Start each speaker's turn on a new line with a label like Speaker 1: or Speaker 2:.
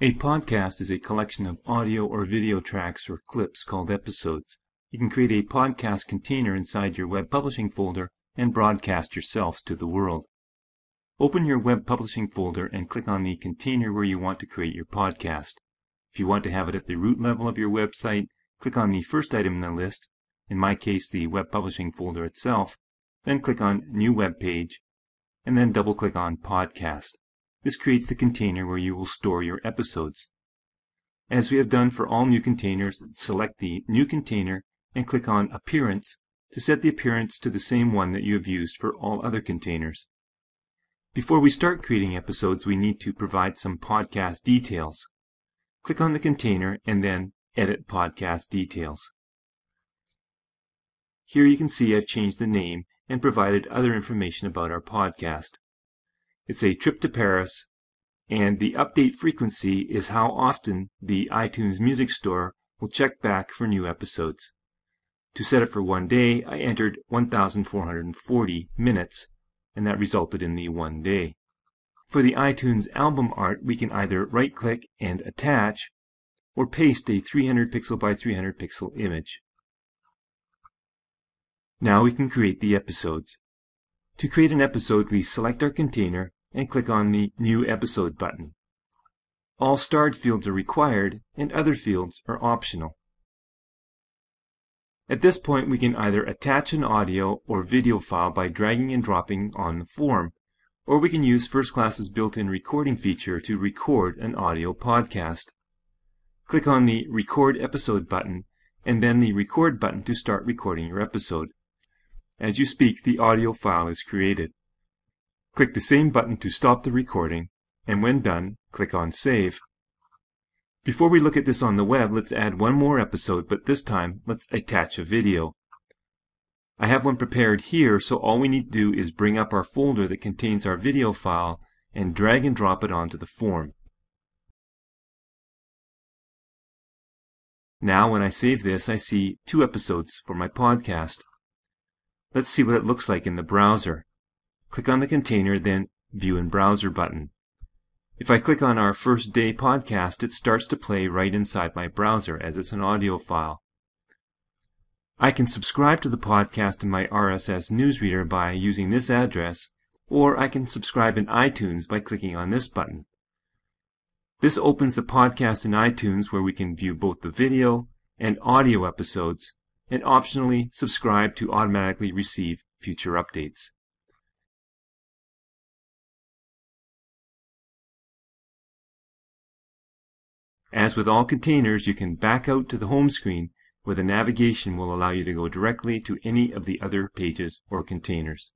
Speaker 1: A podcast is a collection of audio or video tracks or clips called episodes. You can create a podcast container inside your web publishing folder and broadcast yourself to the world. Open your web publishing folder and click on the container where you want to create your podcast. If you want to have it at the root level of your website, click on the first item in the list, in my case the web publishing folder itself, then click on New Web Page, and then double-click on Podcast. This creates the container where you will store your episodes. As we have done for all new containers, select the new container and click on Appearance to set the appearance to the same one that you have used for all other containers. Before we start creating episodes, we need to provide some podcast details. Click on the container and then Edit Podcast Details. Here you can see I've changed the name and provided other information about our podcast. It's a trip to Paris, and the update frequency is how often the iTunes Music Store will check back for new episodes. To set it for 1 day, I entered 1,440 minutes, and that resulted in the 1 day. For the iTunes album art, we can either right-click and attach, or paste a 300 pixel by 300 pixel image. Now we can create the episodes. To create an episode, we select our container and click on the New Episode button. All starred fields are required and other fields are optional. At this point, we can either attach an audio or video file by dragging and dropping on the form, or we can use FirstClass's built-in recording feature to record an audio podcast. Click on the Record Episode button and then the Record button to start recording your episode. As you speak, the audio file is created. Click the same button to stop the recording, and when done, click on Save. Before we look at this on the web, let's add one more episode, but this time, let's attach a video. I have one prepared here, so all we need to do is bring up our folder that contains our video file and drag and drop it onto the form. Now, when I save this, I see 2 episodes for my podcast. Let's see what it looks like in the browser. Click on the container, then View in Browser button. If I click on our first day podcast, it starts to play right inside my browser as it's an audio file. I can subscribe to the podcast in my RSS newsreader by using this address, or I can subscribe in iTunes by clicking on this button. This opens the podcast in iTunes where we can view both the video and audio episodes, and optionally subscribe to automatically receive future updates. As with all containers, you can back out to the home screen where the navigation will allow you to go directly to any of the other pages or containers.